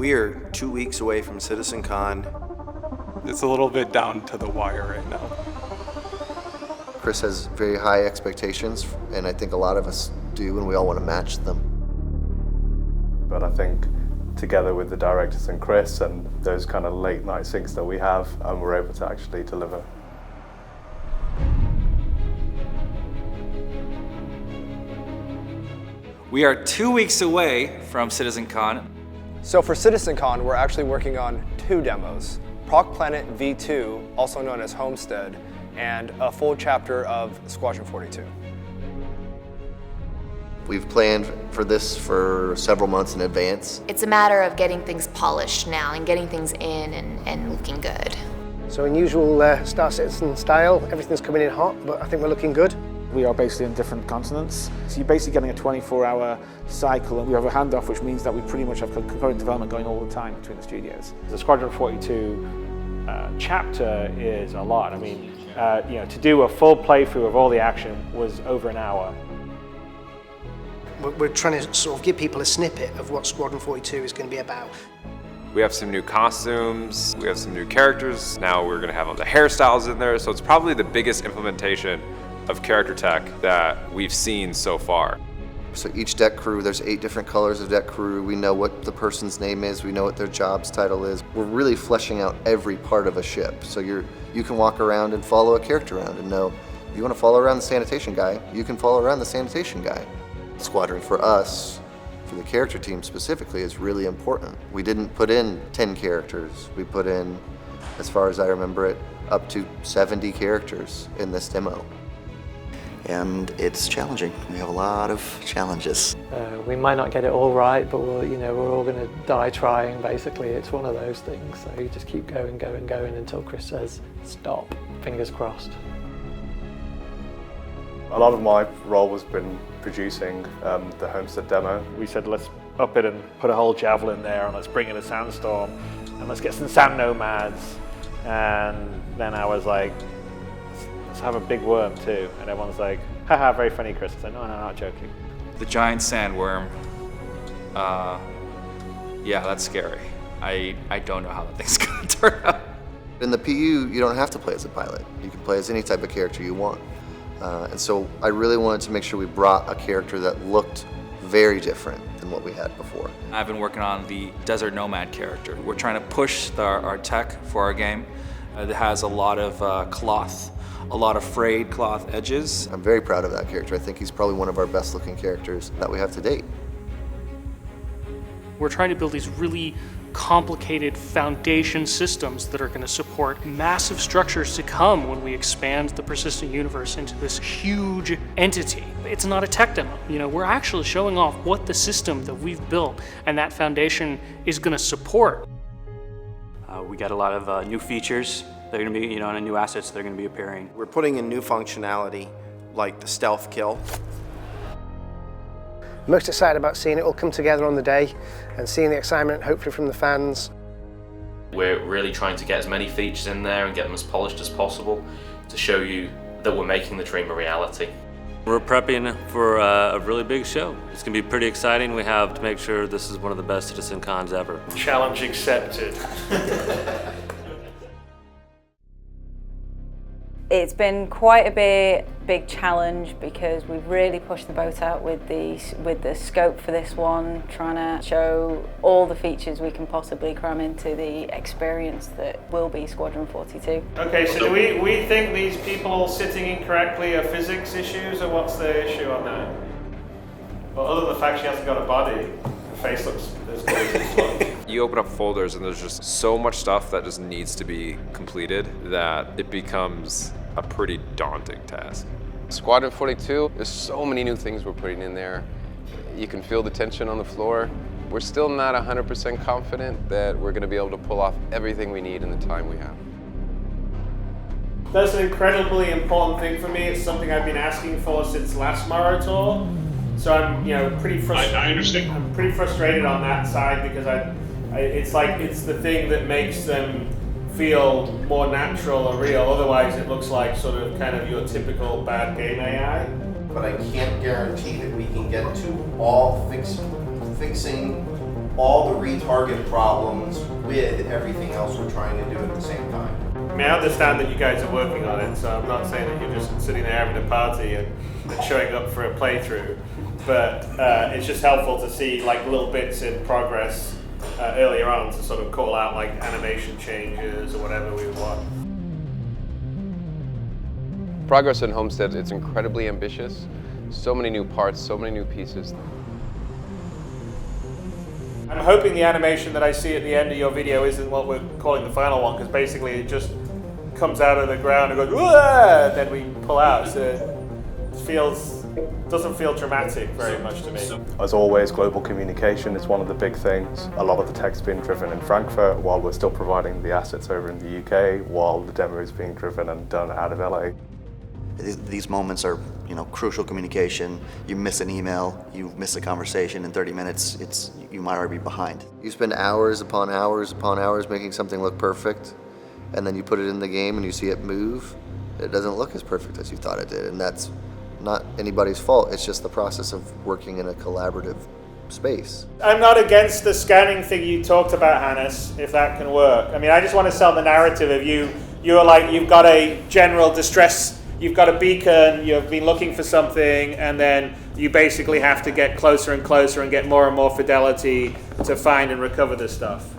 We are 2 weeks away from CitizenCon. It's a little bit down to the wire right now. Chris has very high expectations, and I think a lot of us do, and we all want to match them. But I think together with the directors and Chris and those kind of late night syncs that we have, we're able to actually deliver. We are 2 weeks away from CitizenCon. So for CitizenCon, we're actually working on 2 demos. Proc Planet V2, also known as Homestead, and a full chapter of Squadron 42. We've planned for this for several months in advance. It's a matter of getting things polished now and getting things in and looking good. So in usual Star Citizen style, everything's coming in hot, but I think we're looking good. We are basically on different continents. So you're basically getting a 24-hour cycle, and we have a handoff, which means that we pretty much have concurrent development going all the time between the studios. The Squadron 42 chapter is a lot. I mean, to do a full playthrough of all the action was over an hour. We're trying to sort of give people a snippet of what Squadron 42 is going to be about. We have some new costumes, we have some new characters. Now we're going to have all the hairstyles in there, so it's probably the biggest implementation of character tech that we've seen so far. So each deck crew, there's 8 different colors of deck crew. We know what the person's name is, we know what their job's title is. We're really fleshing out every part of a ship. So you can walk around and follow a character around and know, if you want to follow around the sanitation guy, you can follow around the sanitation guy. Squadron for us, for the character team specifically, is really important. We didn't put in 10 characters. We put in, as far as I remember it, up to 70 characters in this demo. And it's challenging. We have a lot of challenges. We might not get it all right, but we're all going to die trying, basically. It's one of those things. So you just keep going until Chris says, stop, fingers crossed. A lot of my role has been producing the Homestead demo. We said, let's up it and put a whole javelin there, and let's bring in a sandstorm, and let's get some sand nomads. And then I was like, let's have a big worm too. And everyone's like, haha, very funny, Chris. I said, no, not joking. The giant sandworm. Yeah, that's scary. I don't know how that thing's gonna turn out. In the PU, you don't have to play as a pilot. You can play as any type of character you want. And so I really wanted to make sure we brought a character that looked very different than what we had before. I've been working on the Desert Nomad character. We're trying to push our tech for our game. It has a lot of cloth, a lot of frayed cloth edges. I'm very proud of that character. I think he's probably one of our best looking characters that we have to date. We're trying to build these really complicated foundation systems that are going to support massive structures to come when we expand the persistent universe into this huge entity. It's not a tech demo. We're actually showing off what the system that we've built and that foundation is going to support. We got a lot of new features that are going to be, and new assets that are going to be appearing. We're putting in new functionality like the stealth kill. Most excited about seeing it all come together on the day and seeing the excitement, hopefully, from the fans. We're really trying to get as many features in there and get them as polished as possible to show you that we're making the dream a reality. We're prepping for a really big show. It's going to be pretty exciting. We have to make sure this is one of the best CitizenCons ever. Challenge accepted. It's been quite a big challenge because we've really pushed the boat out with the scope for this one, trying to show all the features we can possibly cram into the experience that will be Squadron 42. Okay, so do we think these people sitting incorrectly are physics issues, or what's the issue on that? Well, other than the fact she hasn't got a body, her face looks as good as this one. You open up folders and there's just so much stuff that just needs to be completed that it becomes a pretty daunting task. Squadron 42, there's so many new things we're putting in there. You can feel the tension on the floor. We're still not 100% confident that we're going to be able to pull off everything we need in the time we have. That's an incredibly important thing for me. It's something I've been asking for since last Morrow tour. So I'm, pretty frustrated. I understand. I'm pretty frustrated on that side because it's the thing that makes them feel more natural or real. Otherwise, it looks like sort of kind of your typical bad game AI. But I can't guarantee that we can get to all fixing all the retarget problems with everything else we're trying to do at the same time. I mean, I understand that you guys are working on it, so I'm not saying that you're just sitting there having a party and showing up for a playthrough, but it's just helpful to see like little bits in progress earlier on to sort of call out like animation changes or whatever we want. Progress in Homestead, it's incredibly ambitious. So many new parts, so many new pieces. I'm hoping the animation that I see at the end of your video isn't what we're calling the final one, because basically it just comes out of the ground and goes, "Whoa!" and then we pull out. So it doesn't feel dramatic very much to me. As always, global communication is one of the big things. A lot of the tech's being driven in Frankfurt while we're still providing the assets over in the UK, while the demo is being driven and done out of LA. These moments are, crucial communication. You miss an email, you miss a conversation in 30 minutes, you might already be behind. You spend hours upon hours upon hours making something look perfect, and then you put it in the game and you see it move. It doesn't look as perfect as you thought it did, and that's not anybody's fault. It's just the process of working in a collaborative space. I'm not against the scanning thing you talked about, Hannes, if that can work. I mean, I just want to sell the narrative of you're like, you've got a general distress. You've got a beacon, you've been looking for something, and then you basically have to get closer and closer and get more and more fidelity to find and recover this stuff.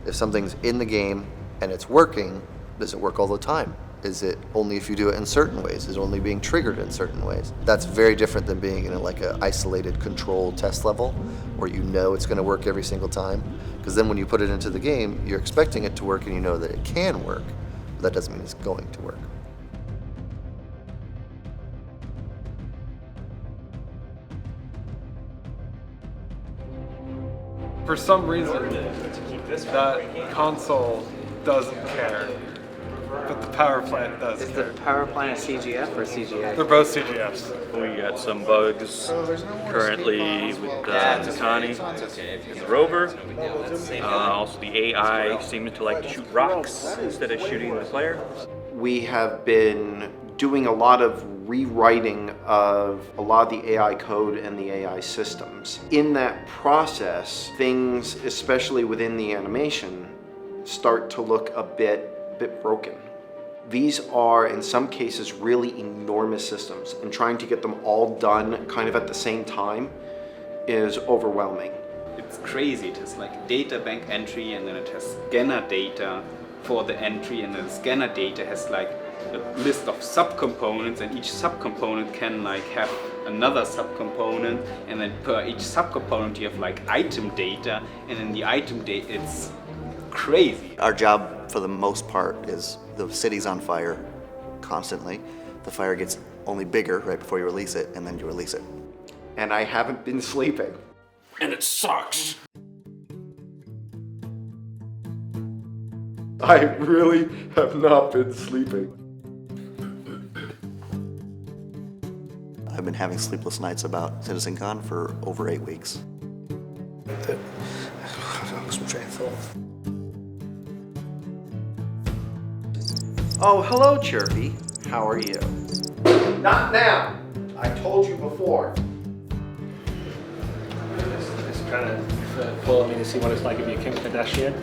If something's in the game and it's working, does it work all the time? Is it only if you do it in certain ways? Is it only being triggered in certain ways? That's very different than being in an isolated control test level where you know it's going to work every single time. Because then when you put it into the game, you're expecting it to work and you know that it can work, but that doesn't mean it's going to work. For some reason, that console doesn't care, but the power plant does care. Is the power plant a CGF or CGA? They're both CGFs. We got some bugs currently with Takani and the rover. Also the AI seems to like to shoot rocks instead of shooting the player. We have been doing a lot of rewriting of a lot of the AI code and the AI systems. In that process, things, especially within the animation, start to look a bit broken. These are, in some cases, really enormous systems, and trying to get them all done kind of at the same time is overwhelming. It's crazy. It has like data bank entry, and then it has scanner data for the entry, and then the scanner data has like a list of subcomponents, and each subcomponent can like have another subcomponent, and then per each subcomponent you have like item data, and in the item data it's crazy. Our job for the most part is the city's on fire constantly. The fire gets only bigger right before you release it, and then you release it. And I haven't been sleeping. And it sucks. I really have not been sleeping. I've been having sleepless nights about CitizenCon for over 8 weeks. Oh, hello, Chirpy. How are you? Not now. I told you before. Just trying to follow me to see what it's like to be a Kim Kardashian.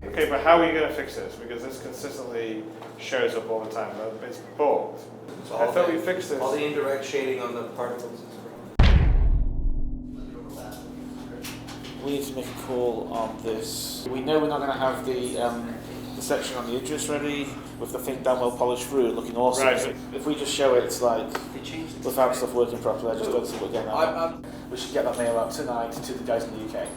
Okay, but how are you going to fix this? Because this consistently shows up all the time. It's bugged. I thought we fixed this. All the indirect shading on the particles. We need to make a call on this. We know we're not going to have the section on the Idris ready with the thing done well polished through and looking awesome. Right. So if we just show it like without stuff working properly, I just don't see what we're getting out. We should get that mail out tonight to the guys in the UK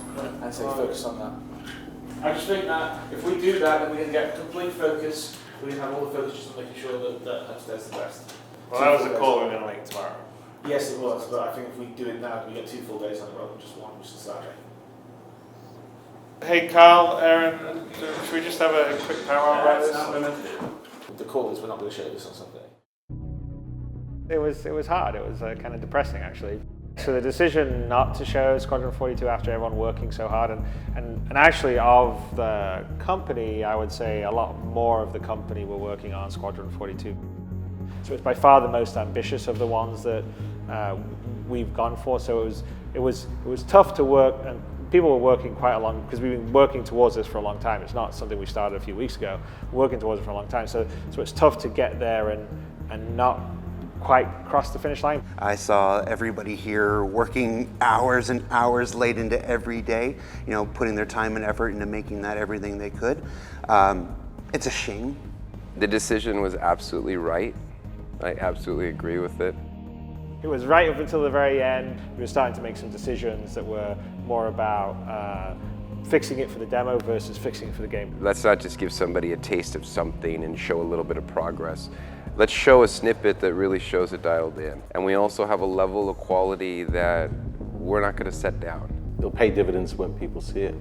and say focus on that. I just think that if we do that, then we can get complete focus. We can have all the focus just on making sure that Homestead's the best. Well, that was a call we're going to make tomorrow. Yes, it was, but I think if we do it now, we get 2 full days on it rather than just one, which is Saturday. Hey, Carl, Aaron, should we just have a quick powwow about this? The call is we're not going to show this on Sunday. It was hard. It was kind of depressing, actually. So the decision not to show Squadron 42 after everyone working so hard, and actually of the company, I would say a lot more of the company were working on Squadron 42. So it's by far the most ambitious of the ones that we've gone for. So it was tough to work, and people were working quite a long, because we've been working towards this for a long time. It's not something we started a few weeks ago. We're working towards it for a long time. So it's tough to get there and not quite cross the finish line. I saw everybody here working hours and hours late into every day, putting their time and effort into making that everything they could. It's a shame. The decision was absolutely right. I absolutely agree with it. It was right up until the very end. We were starting to make some decisions that were more about fixing it for the demo versus fixing it for the game. Let's not just give somebody a taste of something and show a little bit of progress. Let's show a snippet that really shows it dialed in. And we also have a level of quality that we're not going to set down. It'll pay dividends when people see it.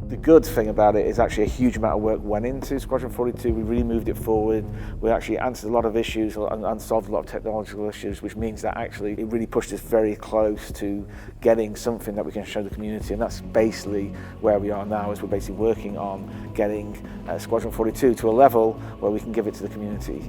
The good thing about it is actually a huge amount of work went into Squadron 42. We really moved it forward. We actually answered a lot of issues and solved a lot of technological issues, which means that actually it really pushed us very close to getting something that we can show the community. And that's basically where we are now, is we're basically working on getting Squadron 42 to a level where we can give it to the community,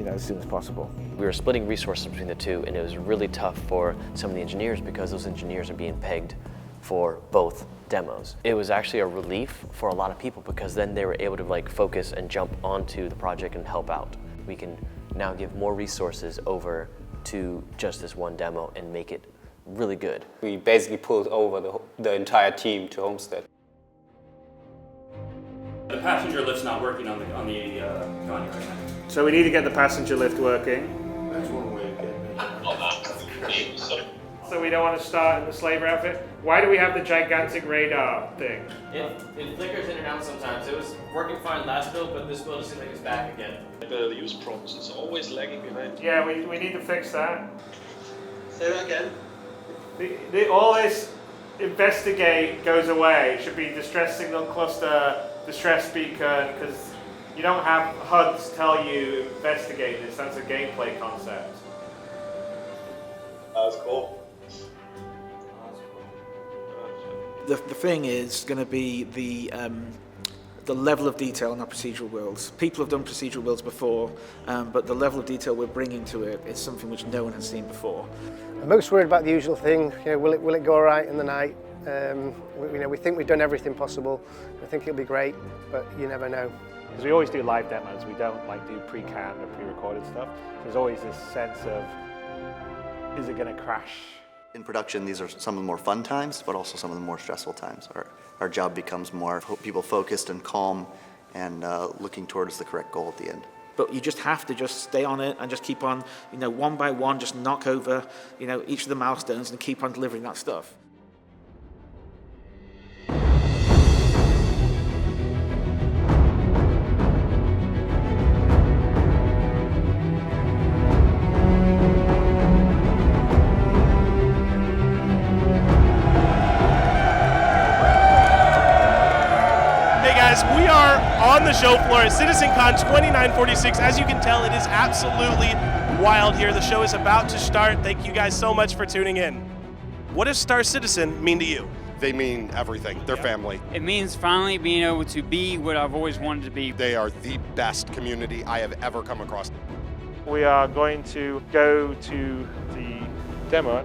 as soon as possible. We were splitting resources between the two, and it was really tough for some of the engineers because those engineers are being pegged for both demos. It was actually a relief for a lot of people because then they were able to focus and jump onto the project and help out. We can now give more resources over to just this one demo and make it really good. We basically pulled over the entire team to Homestead. The passenger lift's not working on the Connie right now. So we need to get the passenger lift working. That's one way of getting it. So we don't want to start in the slaver outfit. Why do we have the gigantic radar thing? It flickers in and out sometimes. It was working fine last build, but this build it seems like it's back again. The use prompts, it's always lagging behind. Yeah, we need to fix that. Say that again. All this investigate goes away. It should be distress signal cluster, distress beacon, because you don't have HUDs tell you investigate this. That's a gameplay concept. That's cool. The thing is going to be the level of detail in our procedural worlds. People have done procedural worlds before, but the level of detail we're bringing to it is something which no one has seen before. I'm most worried about the usual thing. Will it go all right in the night? We think we've done everything possible. I think it'll be great, but you never know. Because we always do live demos. We don't do pre-canned or pre-recorded stuff. There's always this sense of, is it going to crash? In production, these are some of the more fun times, but also some of the more stressful times. Our job becomes more people focused and calm and looking towards the correct goal at the end. But you just have to just stay on it and just keep on, one by one, just knock over, each of the milestones and keep on delivering that stuff. We are on the show floor at CitizenCon 2946. As you can tell, it is absolutely wild here. The show is about to start. Thank you guys so much for tuning in. What does Star Citizen mean to you? They mean everything. They're family. It means finally being able to be what I've always wanted to be. They are the best community I have ever come across. We are going to go to the demo.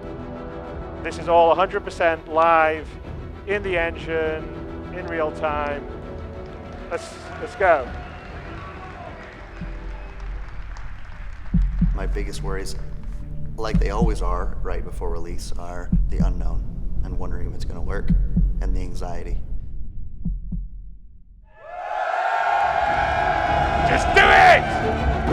This is all 100% live, in the engine, in real time. Let's go. My biggest worries, like they always are right before release, are the unknown and wondering if it's going to work and the anxiety. Just do it!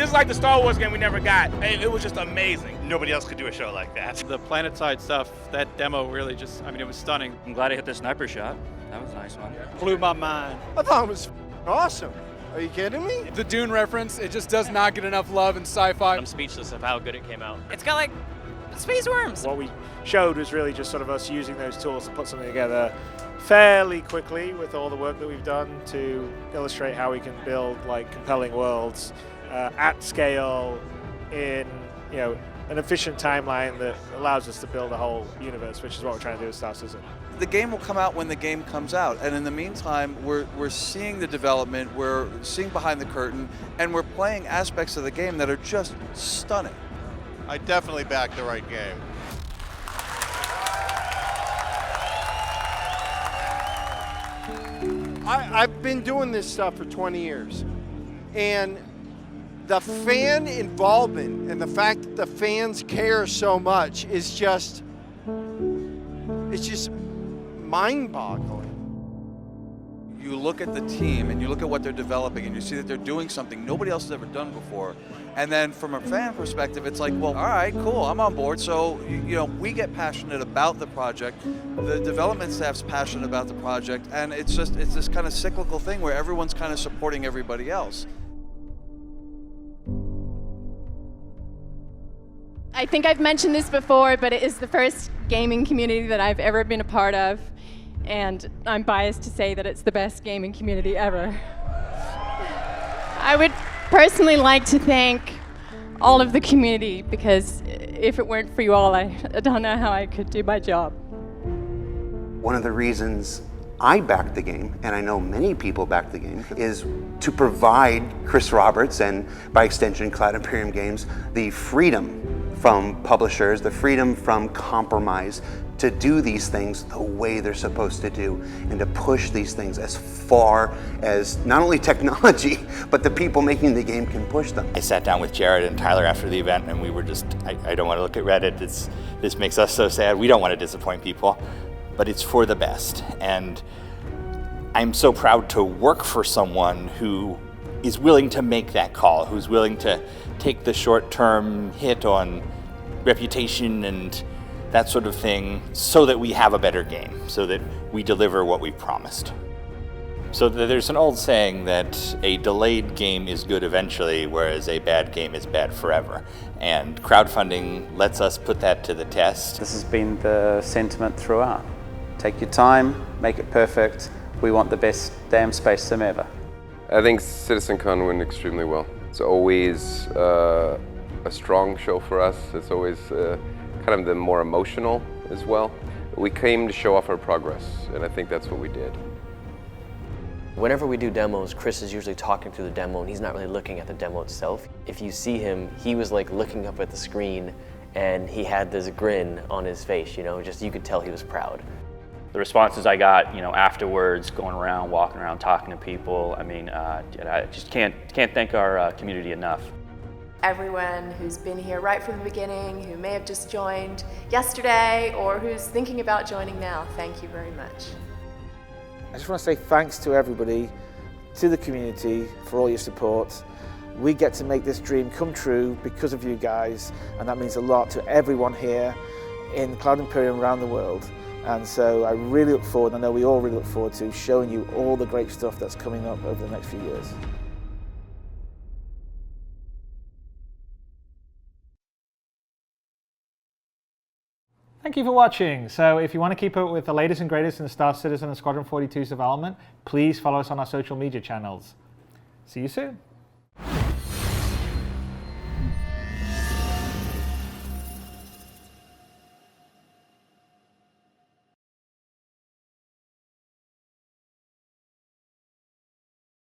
This is like the Star Wars game we never got. It was just amazing. Nobody else could do a show like that. The planetside stuff, that demo really just, I mean, it was stunning. I'm glad I hit the sniper shot. That was a nice one. Blew my mind. I thought it was awesome. Are you kidding me? The Dune reference, it just does not get enough love in sci-fi. I'm speechless of how good it came out. It's got like space worms. What we showed was really just sort of us using those tools to put something together fairly quickly with all the work that we've done to illustrate how we can build like compelling worlds at scale in an efficient timeline that allows us to build a whole universe, which is what we're trying to do with Star Citizen. The game will come out when the game comes out, and in the meantime, we're seeing the development, we're seeing behind the curtain, and we're playing aspects of the game that are just stunning. I definitely backed the right game. I've been doing this stuff for 20 years, and the fan involvement and the fact that the fans care so much is just, it's just mind-boggling. You look at the team and you look at what they're developing and you see that they're doing something nobody else has ever done before. And then from a fan perspective, it's like, well, all right, cool, I'm on board. So, we get passionate about the project. The development staff's passionate about the project. And it's this kind of cyclical thing where everyone's kind of supporting everybody else. I think I've mentioned this before, but it is the first gaming community that I've ever been a part of. And I'm biased to say that it's the best gaming community ever. I would personally like to thank all of the community, because if it weren't for you all, I don't know how I could do my job. One of the reasons I backed the game, and I know many people backed the game, is to provide Chris Roberts, and by extension Cloud Imperium Games, the freedom from publishers, the freedom from compromise to do these things the way they're supposed to do, and to push these things as far as not only technology, but the people making the game can push them. I sat down with Jared and Tyler after the event, and we were just, I don't want to look at Reddit, this makes us so sad. We don't want to disappoint people, but it's for the best. And I'm so proud to work for someone who is willing to make that call, who's willing to take the short-term hit on reputation and that sort of thing, so that we have a better game, so that we deliver what we promised. So there's an old saying that a delayed game is good eventually, whereas a bad game is bad forever. And crowdfunding lets us put that to the test. This has been the sentiment throughout. Take your time, make it perfect. We want the best damn space sim ever. I think CitizenCon went extremely well. It's always a strong show for us. It's always kind of the more emotional as well. We came to show off our progress, and I think that's what we did. Whenever we do demos, Chris is usually talking through the demo, and he's not really looking at the demo itself. If you see him, he was like looking up at the screen, and he had this grin on his face, just you could tell he was proud. The responses I got, afterwards, going around, walking around, talking to people, I just can't thank our community enough. Everyone who's been here right from the beginning, who may have just joined yesterday, or who's thinking about joining now, thank you very much. I just want to say thanks to everybody, to the community, for all your support. We get to make this dream come true because of you guys, and that means a lot to everyone here in Cloud Imperium around the world. And so I really look forward, I know we all really look forward to showing you all the great stuff that's coming up over the next few years. Thank you for watching. So if you want to keep up with the latest and greatest in Star Citizen and Squadron 42's development, please follow us on our social media channels. See you soon.